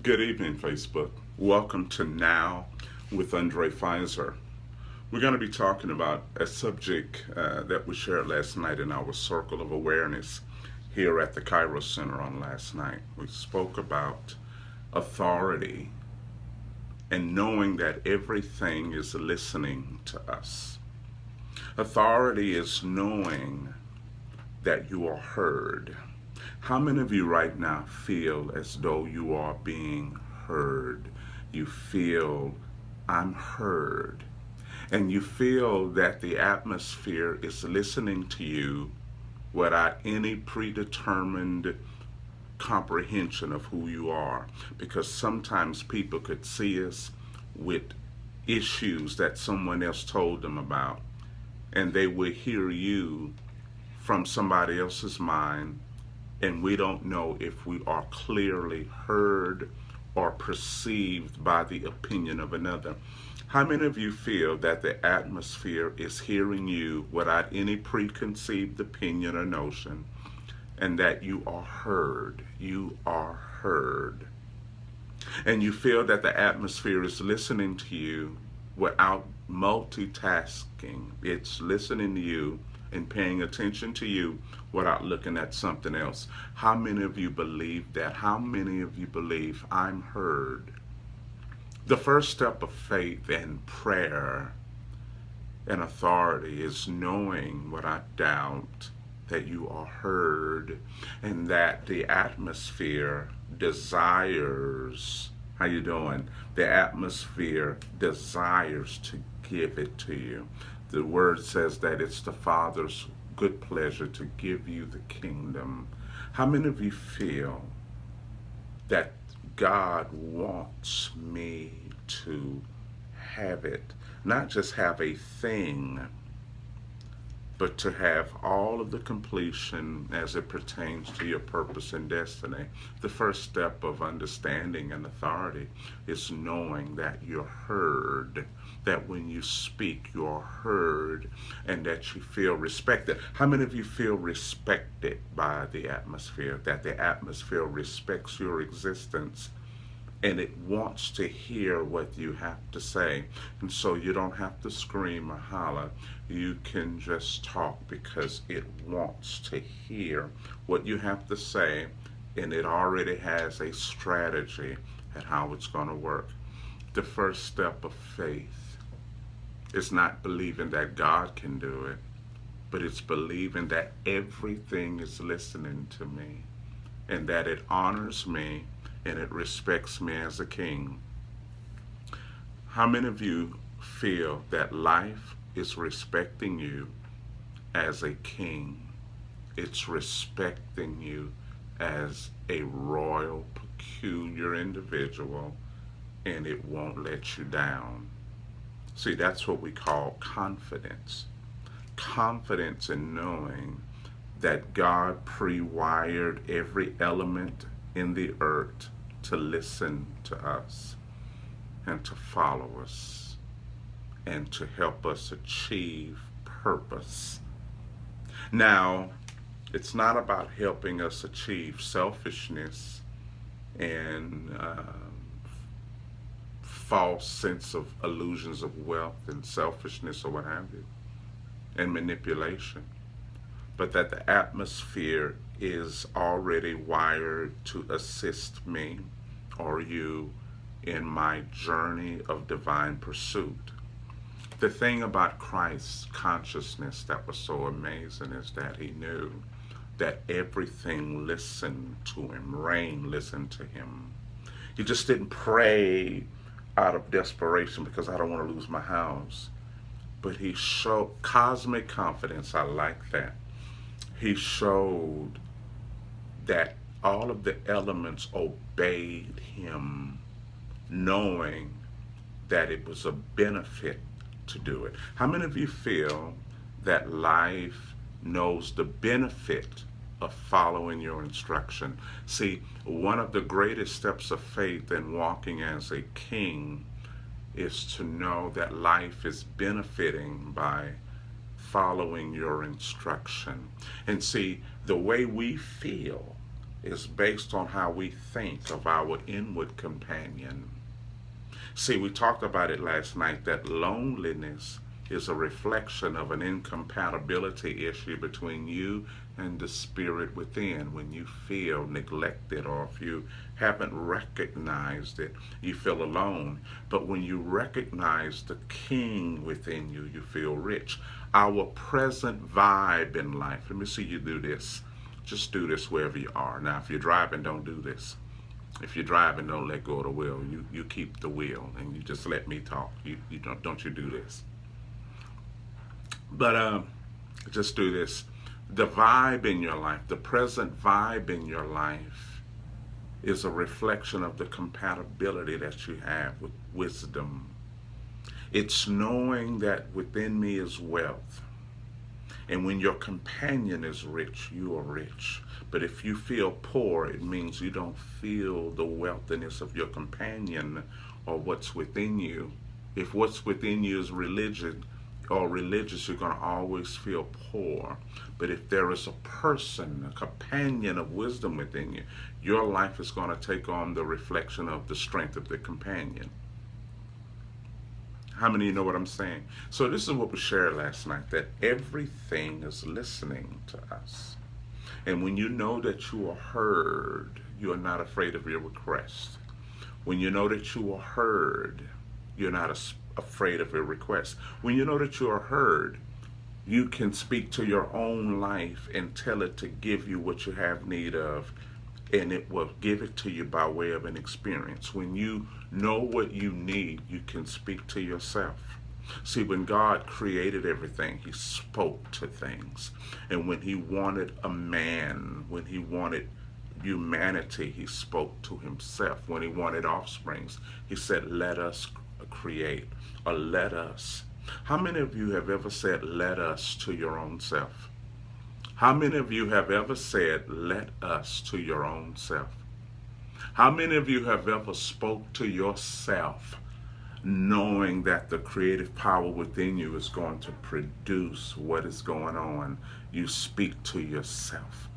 Good evening, Facebook. Welcome to Now with Dr.Fizer. We're going to be talking about a subject that we shared last night in our Circle of Awareness here at the Cairo Center on last night. We spoke about authority and knowing that everything is listening to us. Authority is knowing that you are heard. How many of you right now feel as though you are being heard? You feel, I'm heard. And you feel that the atmosphere is listening to you without any predetermined comprehension of who you are. Because sometimes people could see us with issues that someone else told them about, and they will hear you from somebody else's mind, and we don't know if we are clearly heard or perceived by the opinion of another. How many of you feel that the atmosphere is hearing you without any preconceived opinion or notion, and that you are heard? You are heard. And you feel that the atmosphere is listening to you without multitasking. It's listening to you and paying attention to you without looking at something else. How many of you believe that? How many of you believe I'm heard? The first step of faith and prayer and authority is knowing without doubt that you are heard, and that the atmosphere desires, how you doing? The atmosphere desires to give it to you. The word says that it's the Father's good pleasure to give you the kingdom. How many of you feel that God wants me to have it? Not just have a thing, but to have all of the completion as it pertains to your purpose and destiny. The first step of understanding and authority is knowing that you're heard, that when you speak, you're heard, and that you feel respected. How many of you feel respected by the atmosphere, that the atmosphere respects your existence and it wants to hear what you have to say? And so you don't have to scream or holler. You can just talk because it wants to hear what you have to say, and it already has a strategy at how it's going to work. The first step of faith is not believing that God can do it, but it's believing that everything is listening to me, and that it honors me and it respects me as a king. How many of you feel that life is respecting you as a king? It's respecting you as a royal, peculiar individual, and it won't let you down. See, that's what we call confidence. Confidence in knowing that God pre-wired every element in the earth to listen to us and to follow us and to help us achieve purpose. Now, it's not about helping us achieve selfishness and false sense of illusions of wealth and selfishness or what have you, and manipulation, but that the atmosphere is already wired to assist me or you in my journey of divine pursuit. The thing about Christ's consciousness that was so amazing is that he knew that everything listened to him. Rain listened to him. He just didn't pray out of desperation because I don't want to lose my house. But he showed cosmic confidence. I like that. He showed that all of the elements obeyed him, knowing that it was a benefit to do it. How many of you feel that life knows the benefit of following your instruction? See, one of the greatest steps of faith in walking as a king is to know that life is benefiting by following your instruction. And see, the way we feel is based on how we think of our inward companion. See, we talked about it last night that loneliness is a reflection of an incompatibility issue between you and the spirit within. When you feel neglected or if you haven't recognized it, you feel alone. But when you recognize the king within you, you feel rich. Our present vibe in life, let me see you do this. Just do this wherever you are. Now, if you're driving, don't do this. If you're driving, don't let go of the wheel. You keep the wheel and you just let me talk. You don't you do this. But just do this. The vibe in your life, the present vibe in your life is a reflection of the compatibility that you have with wisdom. It's knowing that within me is wealth. And when your companion is rich, you are rich. But if you feel poor, it means you don't feel the wealthiness of your companion or what's within you. If what's within you is religion or religious, you're going to always feel poor. But if there is a person, a companion of wisdom within you, your life is going to take on the reflection of the strength of the companion. How many of you know what I'm saying? So this is what we shared last night, that everything is listening to us. And when you know that you are heard, you are not afraid of your request. When you know that you are heard, you're not afraid of your request. When you know that you are heard, you can speak to your own life and tell it to give you what you have need of, and it will give it to you by way of an experience. When you know what you need, you can speak to yourself. See, when God created everything, he spoke to things. And when he wanted a man, when he wanted humanity, he spoke to himself. When he wanted offsprings, he said, let us create, or let us. How many of you have ever said, let us, to your own self? How many of you have ever said, let us, to your own self? How many of you have ever spoke to yourself knowing that the creative power within you is going to produce what is going on? You speak to yourself.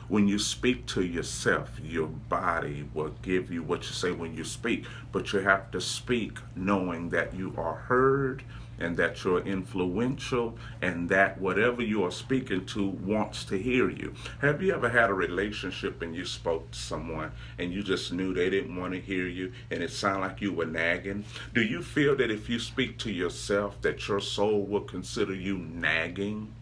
When you speak to yourself, your body will give you what you say when you speak. But you have to speak knowing that you are heard and that you're influential and that whatever you are speaking to wants to hear you. Have you ever had a relationship and you spoke to someone and you just knew they didn't want to hear you and it sounded like you were nagging? Do you feel that if you speak to yourself that your soul will consider you nagging?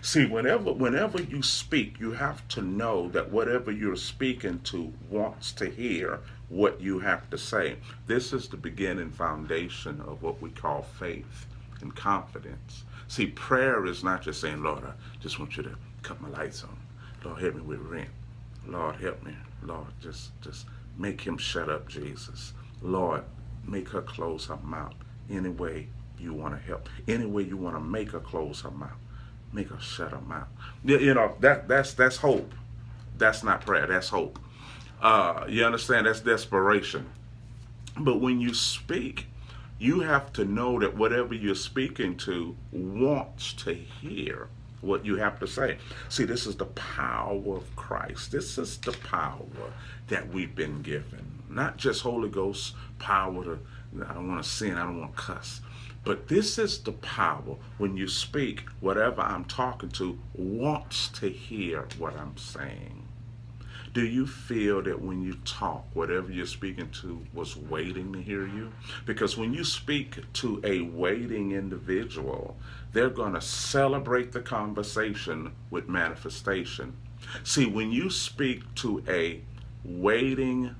See, whenever you speak, you have to know that whatever you're speaking to wants to hear what you have to say. This is the beginning foundation of what we call faith and confidence. See, prayer is not just saying, Lord, I just want you to cut my lights on. Lord, help me with rent. Lord, help me. Lord, just make him shut up, Jesus. Lord, make her close her mouth. Any way you want to help. Any way you want to make her close her mouth. Make her shut her mouth. You know, that's hope. That's not prayer. That's hope. You understand? That's desperation. But when you speak, you have to know that whatever you're speaking to wants to hear what you have to say. See, this is the power of Christ. This is the power that we've been given. Not just Holy Ghost power to, I don't want to sin, I don't want to cuss. But this is the power. When you speak, whatever I'm talking to wants to hear what I'm saying. Do you feel that when you talk, whatever you're speaking to was waiting to hear you? Because when you speak to a waiting individual, they're going to celebrate the conversation with manifestation. See, when you speak to a waiting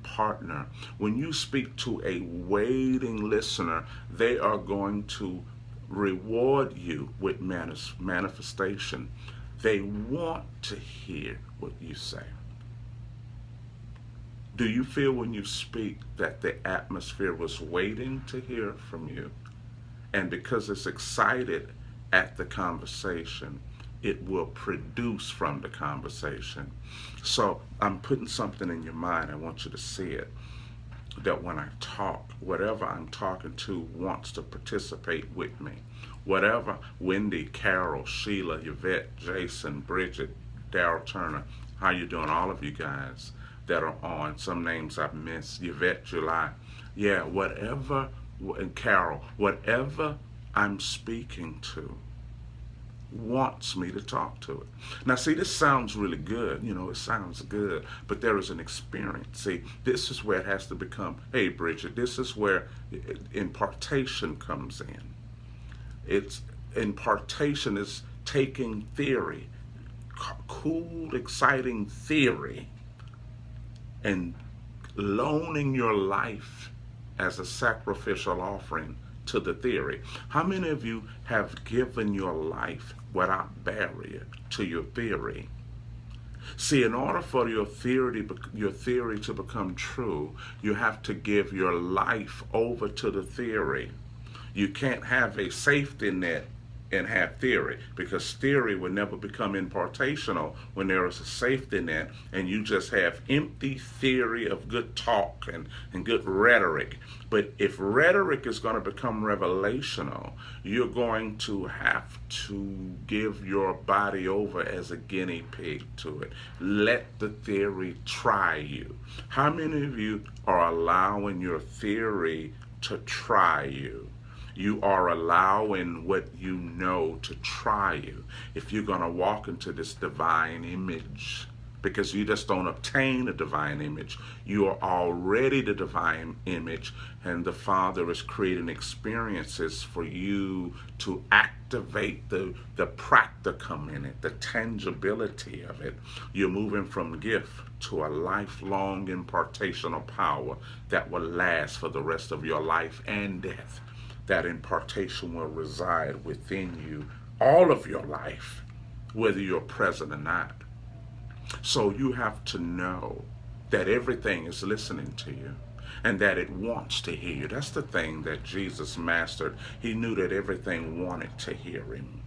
partner, when you speak to a waiting listener, they are going to reward you with manifestation. They want to hear what you say. Do you feel when you speak that the atmosphere was waiting to hear from you? And because it's excited at the conversation, it will produce from the conversation. So I'm putting something in your mind. I want you to see it. That when I talk, whatever I'm talking to wants to participate with me. Whatever Wendy, Carol, Sheila, Yvette, Jason, Bridget, Daryl Turner. How you doing? All of you guys that are on. Some names I've missed. Yvette, July. Yeah, whatever, and Carol, whatever I'm speaking to wants me to talk to it. Now, see, this sounds really good. It sounds good, but there is an experience. See, this is where it has to become, hey, Bridget, this is where impartation comes in. It's impartation is taking theory, cool, exciting theory, and loaning your life as a sacrificial offering to the theory. How many of you have given your life without barrier to your theory? See, in order for your theory to become true, you have to give your life over to the theory. You can't have a safety net and have theory, because theory will never become impartational when there is a safety net and you just have empty theory of good talk and good rhetoric. But if rhetoric is going to become revelational, you're going to have to give your body over as a guinea pig to it. Let the theory try you. How many of you are allowing your theory to try you? You are allowing what you know to try you. If you're going to walk into this divine image, because you just don't obtain a divine image, you are already the divine image, and the Father is creating experiences for you to activate the practicum in it, the tangibility of it. You're moving from gift to a lifelong impartational power that will last for the rest of your life and death. That impartation will reside within you all of your life, whether you're present or not. So you have to know that everything is listening to you and that it wants to hear you. That's the thing that Jesus mastered. He knew that everything wanted to hear him.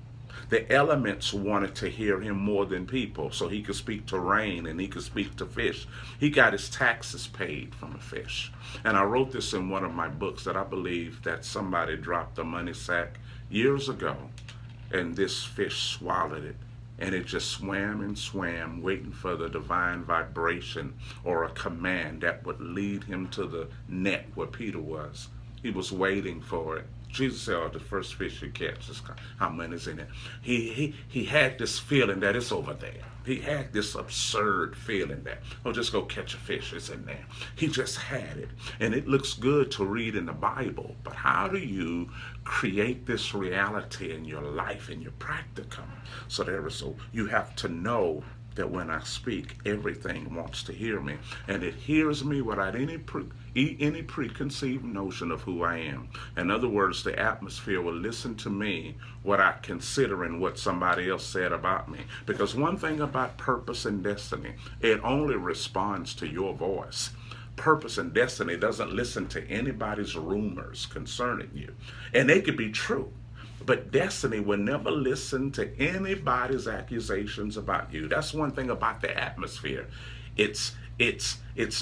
The elements wanted to hear him more than people, so he could speak to rain and he could speak to fish. He got his taxes paid from a fish. And I wrote this in one of my books, that I believe that somebody dropped a money sack years ago and this fish swallowed it. And it just swam and swam, waiting for the divine vibration or a command that would lead him to the net where Peter was. He was waiting for it. Jesus said, "Oh, the first fish you catch is how money's in it." He had this feeling that it's over there. He had this absurd feeling that, oh, just go catch a fish, it's in there. He just had it. And it looks good to read in the Bible, but how do you create this reality in your life, in your practicum? So you have to know that when I speak, everything wants to hear me, and it hears me without any preconceived notion of who I am. In other words, the atmosphere will listen to me without considering what somebody else said about me. Because one thing about purpose and destiny, it only responds to your voice. Purpose and destiny doesn't listen to anybody's rumors concerning you, and they could be true. But destiny will never listen to anybody's accusations about you. That's one thing about the atmosphere. It's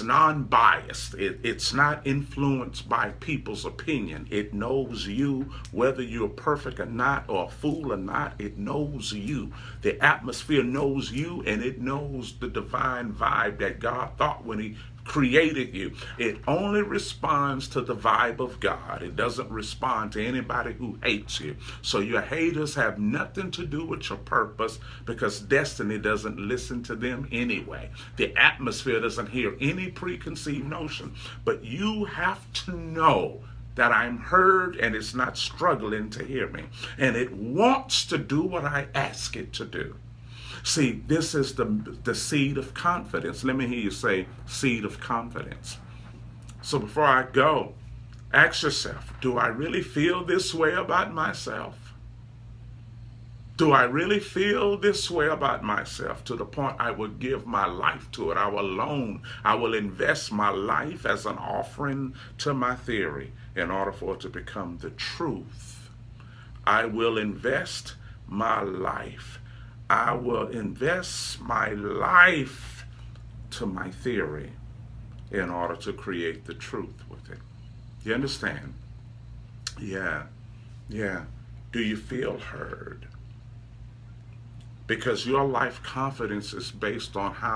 non-biased. It's not influenced by people's opinion. It knows you, whether you're perfect or not, or a fool or not. It knows you. The atmosphere knows you, and it knows the divine vibe that God thought when he created you. It only responds to the vibe of God. It doesn't respond to anybody who hates you. So your haters have nothing to do with your purpose, because destiny doesn't listen to them anyway. The atmosphere doesn't hear any preconceived notion. But you have to know that I'm heard, and it's not struggling to hear me. And it wants to do what I ask it to do. See, this is the seed of confidence. Let me hear you say, seed of confidence. So before I go, ask yourself, do I really feel this way about myself? Do I really feel this way about myself to the point I will give my life to it? I will invest my life as an offering to my theory in order for it to become the truth. I will invest my life. I will invest my life to my theory in order to create the truth with it. You understand? Yeah. Do you feel heard? because your life confidence is based on how